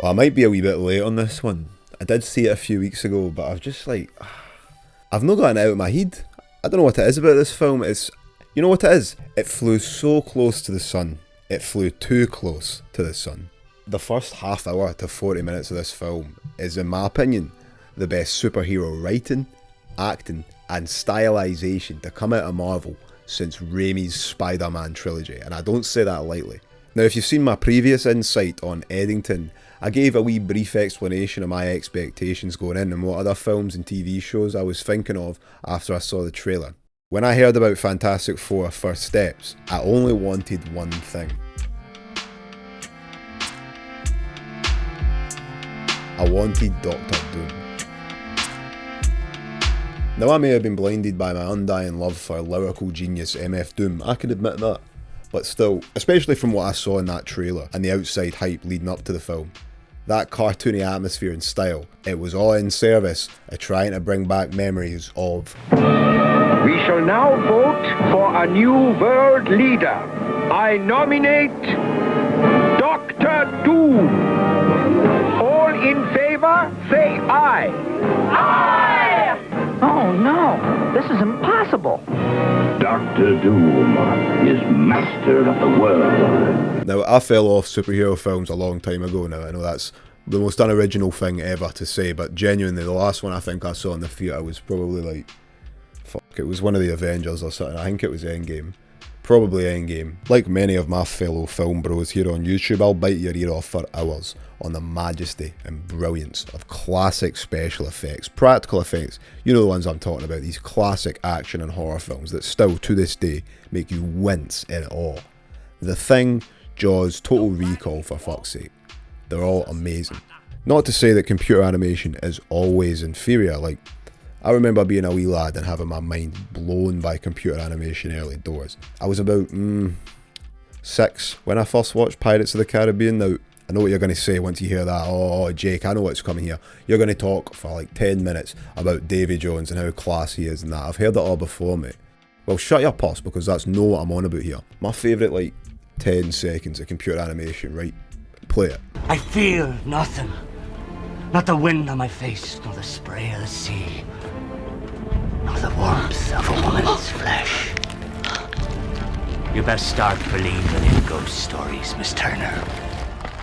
Well, I might be a wee bit late on this one. I did see it a few weeks ago, but I've just like, I've not gotten it out of my head. I don't know what it is about this film. You know what it is? It flew so close to the sun. It flew too close to the sun. The first half hour to 40 minutes of this film is, in my opinion, the best superhero writing, acting, and stylisation to come out of Marvel since Raimi's Spider-Man trilogy, and I don't say that lightly. Now, if you've seen my previous insight on Eddington, I gave a wee brief explanation of my expectations going in and what other films and TV shows I was thinking of after I saw the trailer. When I heard about Fantastic Four First Steps, I only wanted one thing. I wanted Doctor Doom. Now, I may have been blinded by my undying love for lyrical genius MF Doom, I can admit that. But still, especially from what I saw in that trailer and the outside hype leading up to the film, that cartoony atmosphere and style, it was all in service of trying to bring back memories of... We shall now vote for a new world leader. I nominate Dr. Doom. All in favor, say aye. Aye! Oh no, this is impossible. Dr. Doom is master of the world. Now, I fell off superhero films a long time ago now. I know that's the most unoriginal thing ever to say, but genuinely, the last one I think I saw in the theatre was probably like... it was one of the Avengers or something. I think it was Endgame. Probably Endgame. Like many of my fellow film bros here on YouTube, I'll bite your ear off for hours on the majesty and brilliance of classic special effects, practical effects. You know the ones I'm talking about, these classic action and horror films that still, to this day, make you wince in awe. The Thing, Jaws, Total Recall, for fuck's sake. They're all amazing. Not to say that computer animation is always inferior, like, I remember being a wee lad and having my mind blown by computer animation early doors. I was about 6 when I first watched Pirates of the Caribbean. Now, I know what you're going to say once you hear that. Oh, Jake, I know what's coming here. You're going to talk for like 10 minutes about Davy Jones and how class he is and that. I've heard that all before, mate. Well, shut your puss, because that's not what I'm on about here. My favourite, like, 10 seconds of computer animation, right? Play it. I feel nothing. Not the wind on my face, nor the spray of the sea, nor the warmth of a woman's flesh. You best start believing in ghost stories, Miss Turner.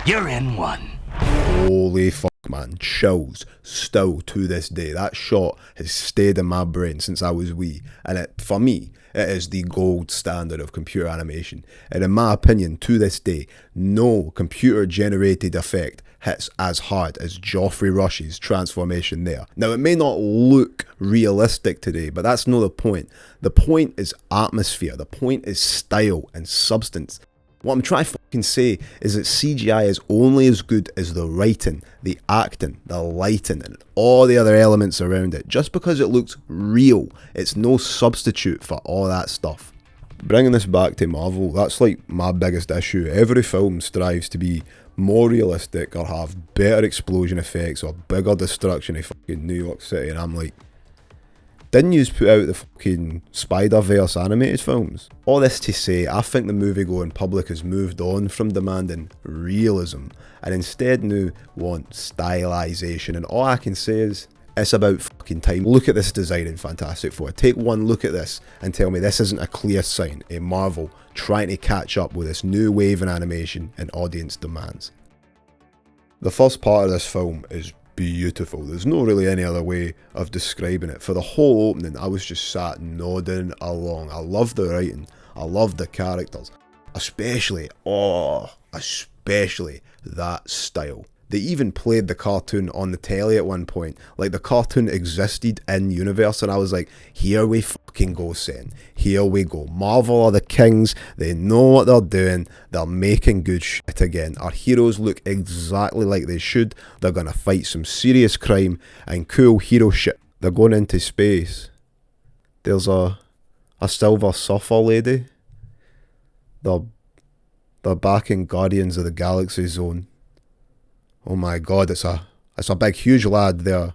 You're in one. Holy fuck, man. Chills. Still to this day. That shot has stayed in my brain since I was wee. And for me, it is the gold standard of computer animation. And in my opinion, to this day, no computer-generated effect hits as hard as Geoffrey Rush's transformation there. Now, it may not look realistic today, but that's not the point. The point is atmosphere. The point is style and substance. What I'm trying to fucking say is that CGI is only as good as the writing, the acting, the lighting, and all the other elements around it. Just because it looks real, it's no substitute for all that stuff. Bringing this back to Marvel, that's like my biggest issue. Every film strives to be more realistic or have better explosion effects or bigger destruction of fucking New York City, and I'm like, didn't you put out the fucking Spider-Verse animated films? All this to say, I think the movie-going public has moved on from demanding realism and instead now want stylisation, and all I can say is, it's about fucking time. Look at this design in Fantastic Four. Take one look at this and tell me this isn't a clear sign of Marvel trying to catch up with this new wave in animation and audience demands. The first part of this film is beautiful. There's no really any other way of describing it. For the whole opening, I was just sat nodding along. I love the writing. I love the characters. Especially that style. They even played the cartoon on the telly at one point. Like, the cartoon existed in universe, and I was like, here we fucking go, son. Here we go. Marvel are the kings. They know what they're doing. They're making good shit again. Our heroes look exactly like they should. They're gonna fight some serious crime and cool hero shit. They're going into space. There's a silver surfer lady. They're back in Guardians of the Galaxy Zone. Oh my god, it's a big huge lad there.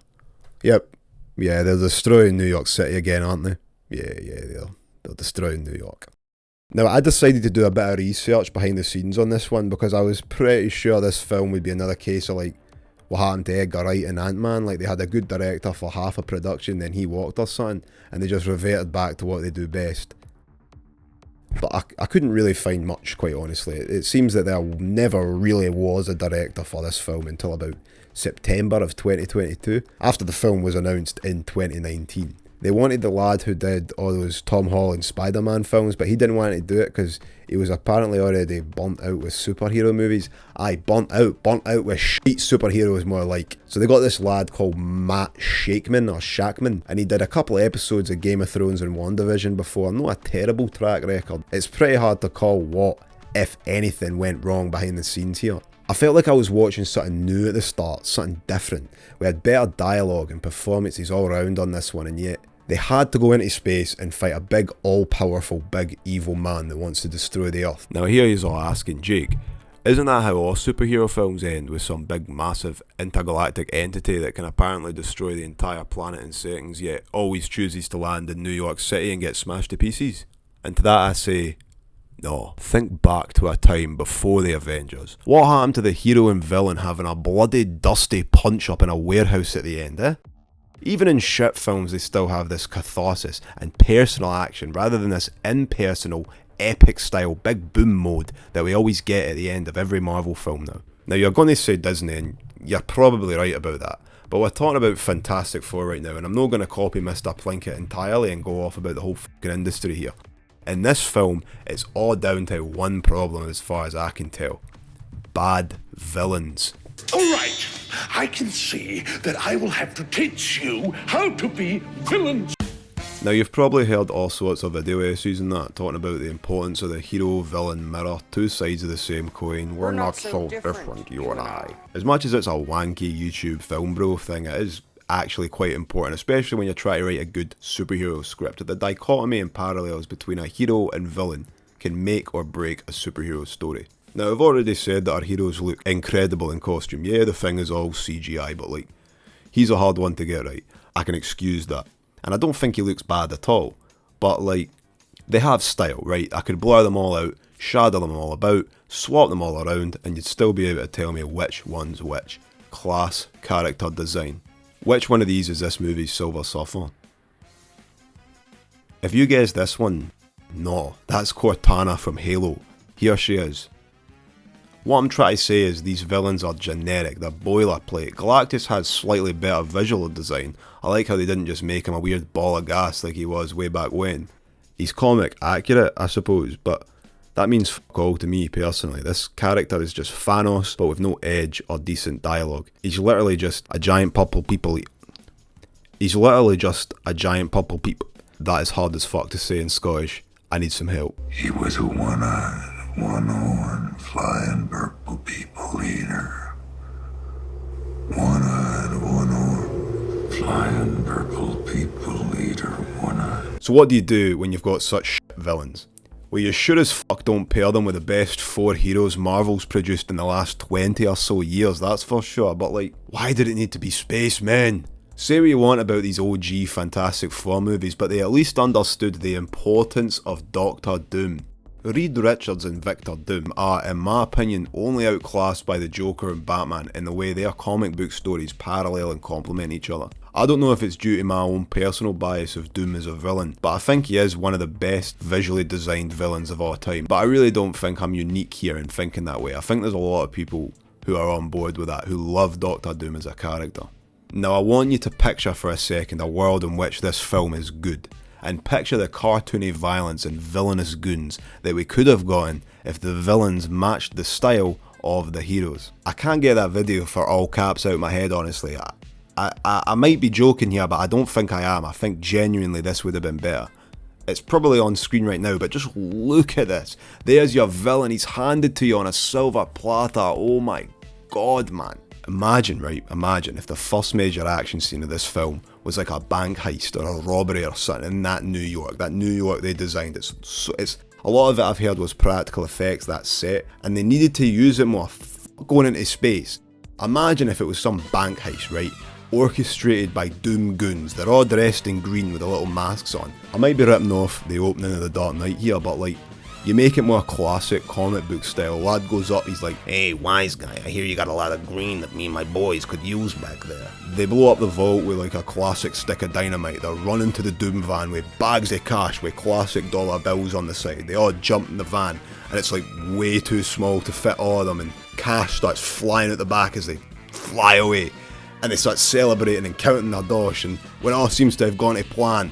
Yep. Yeah, they're destroying New York City again, aren't they? Yeah, they're destroying New York. Now, I decided to do a bit of research behind the scenes on this one because I was pretty sure this film would be another case of like what happened to Edgar Wright and Ant-Man. Like, they had a good director for half a production, then he walked or something, and they just reverted back to what they do best. But I couldn't really find much, quite honestly. It seems that there never really was a director for this film until about September of 2022, after the film was announced in 2019. They wanted the lad who did all those Tom Holland Spider-Man films, but he didn't want to do it because he was apparently already burnt out with superhero movies. Aye, burnt out with shite superheroes more like. So they got this lad called Matt Shakman, and he did a couple of episodes of Game of Thrones and WandaVision before. Not a terrible track record. It's pretty hard to call what, if anything, went wrong behind the scenes here. I felt like I was watching something new at the start, something different. We had better dialogue and performances all round on this one, and yet they had to go into space and fight a big, all-powerful, big, evil man that wants to destroy the Earth. Now here you're all asking, Jake, isn't that how all superhero films end, with some big, massive, intergalactic entity that can apparently destroy the entire planet in seconds, yet always chooses to land in New York City and get smashed to pieces? And to that I say, no. Think back to a time before the Avengers. What happened to the hero and villain having a bloody, dusty punch-up in a warehouse at the end, eh? Even in shit films, they still have this catharsis and personal action rather than this impersonal, epic style big boom mode that we always get at the end of every Marvel film now. Now you're going to say Disney, and you're probably right about that, but we're talking about Fantastic Four right now, and I'm not going to copy Mr. Plinkett entirely and go off about the whole fucking industry here. In this film, it's all down to one problem as far as I can tell. Bad villains. All right, I can see that I will have to teach you how to be villains. Now you've probably heard all sorts of video essays and that, talking about the importance of the hero-villain mirror, two sides of the same coin, we're not so different, you and I. As much as it's a wanky YouTube film bro thing, it is actually quite important, especially when you're trying to write a good superhero script. The dichotomy and parallels between a hero and villain can make or break a superhero story. Now, I've already said that our heroes look incredible in costume. Yeah, the thing is all CGI, but like, he's a hard one to get right. I can excuse that. And I don't think he looks bad at all. But like, they have style, right? I could blur them all out, shadow them all about, swap them all around, and you'd still be able to tell me which one's which. Class, character design. Which one of these is this movie's Silver Surfer? If you guessed this one, no, that's Cortana from Halo. Here she is. What I'm trying to say is these villains are generic, they're boilerplate. Galactus has slightly better visual design. I like how they didn't just make him a weird ball of gas like he was way back when. He's comic accurate, I suppose, but that means fuck all to me personally. This character is just Thanos, but with no edge or decent dialogue. He's literally just a giant purple people. That is hard as fuck to say in Scottish. I need some help. He was a one-eyed, one-horned, flying purple people eater. One-eyed, one-horned, flying purple people eater, one-eyed. So what do you do when you've got such shit villains? Well, you sure as fuck don't pair them with the best 4 heroes Marvel's produced in the last 20 or so years, that's for sure. But like, why did it need to be spacemen? Say what you want about these OG Fantastic Four movies, but they at least understood the importance of Doctor Doom. Reed Richards and Victor Doom are, in my opinion, only outclassed by the Joker and Batman in the way their comic book stories parallel and complement each other. I don't know if it's due to my own personal bias of Doom as a villain, but I think he is one of the best visually designed villains of all time. But I really don't think I'm unique here in thinking that way. I think there's a lot of people who are on board with that, who love Doctor Doom as a character. Now I want you to picture for a second a world in which this film is good, and picture the cartoony violence and villainous goons that we could have gotten if the villains matched the style of the heroes. I can't get that video for all caps out of my head, honestly. I might be joking here, but I don't think I am. I think genuinely this would have been better. It's probably on screen right now, but just look at this. There's your villain, he's handed to you on a silver platter. Oh my god, man. Imagine if the first major action scene of this film was like a bank heist or a robbery or something in that New York they designed. It's a lot of it I've heard was practical effects, that set, and they needed to use it more going into space. Imagine if it was some bank heist, right? Orchestrated by Doom goons. They're all dressed in green with the little masks on. I might be ripping off the opening of The Dark Knight here, but like, You make it more classic comic book style. Lad goes up, he's like, "Hey, wise guy, I hear you got a lot of green that me and my boys could use back there." They blow up the vault with like a classic stick of dynamite. They're running to the Doom van with bags of cash with classic dollar bills on the side. They all jump in the van, and it's like way too small to fit all of them, and cash starts flying at the back as they fly away. And they start celebrating and counting their dosh, and when all seems to have gone to plan,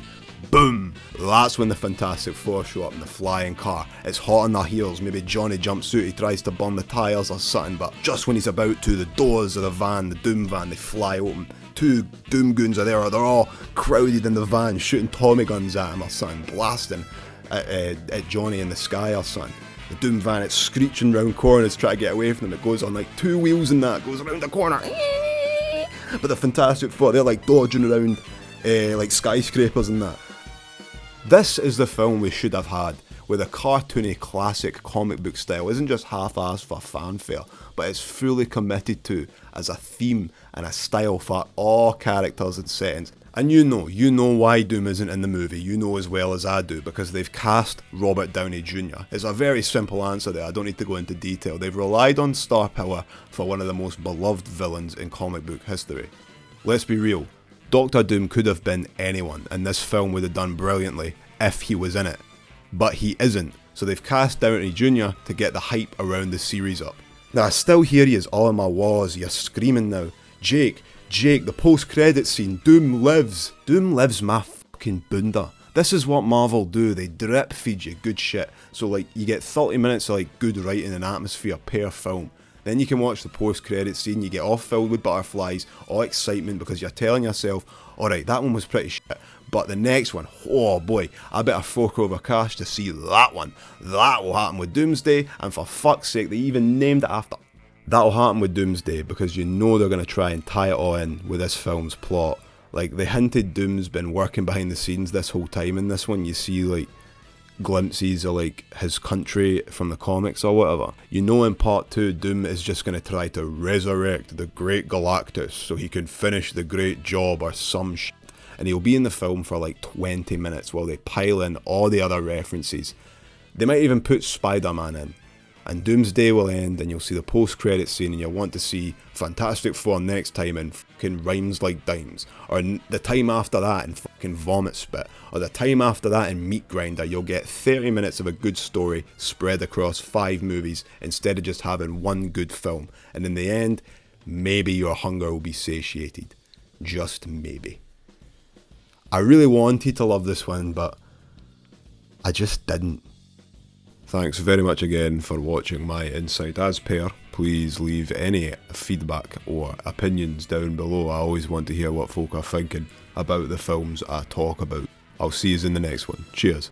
boom! That's when the Fantastic Four show up in the flying car. It's hot on their heels. Maybe Johnny jumps out, he tries to burn the tyres or something, but just when he's about to, the doors of the van, the Doom van, they fly open. 2 Doom goons are there. They're all crowded in the van, shooting Tommy guns at him or something, blasting at Johnny in the sky or something. The Doom van, it's screeching round corners trying to get away from them. It goes on like 2 wheels and that, goes around the corner. But the Fantastic Four, they're like dodging around like skyscrapers and that. This is the film we should have had, where the cartoony classic comic book style isn't just half-assed for fanfare, but it's fully committed to as a theme and a style for all characters and settings. And you know why Doom isn't in the movie, you know as well as I do, because they've cast Robert Downey Jr. It's a very simple answer there, I don't need to go into detail. They've relied on star power for one of the most beloved villains in comic book history. Let's be real, Doctor Doom could have been anyone, and this film would have done brilliantly if he was in it. But he isn't, so they've cast Downey Jr. to get the hype around the series up. Now I still hear you all in my walls, you're screaming now, Jake, the post-credit scene, Doom lives. Doom lives my fucking bunda. This is what Marvel do, they drip feed you good shit. So like, you get 30 minutes of like good writing and atmosphere per film. Then you can watch the post-credit scene, you get all filled with butterflies, all excitement because you're telling yourself, alright, that one was pretty shit, but the next one, oh boy, I better fork over cash to see that one. That will happen with Doomsday, and for fuck's sake, they even named it after. That'll happen with Doomsday because you know they're going to try and tie it all in with this film's plot. Like, they hinted Doom's been working behind the scenes this whole time in this one. You see, like, glimpses of like his country from the comics or whatever. You know in part 2 Doom is just going to try to resurrect the great Galactus so he can finish the great job or some shit, and he'll be in the film for like 20 minutes while they pile in all the other references. They might even put Spider-Man in, and Doomsday will end and you'll see the post-credit scene and you'll want to see Fantastic Four next time in fucking Rhymes Like Dimes, or the time after that in fucking Vomit Spit, or the time after that in Meat Grinder. You'll get 30 minutes of a good story spread across 5 movies instead of just having one good film, and in the end, maybe your hunger will be satiated. Just maybe. I really wanted to love this one, but I just didn't. Thanks very much again for watching my insight. As per, please leave any feedback or opinions down below. I always want to hear what folk are thinking about the films I talk about. I'll see you in the next one. Cheers.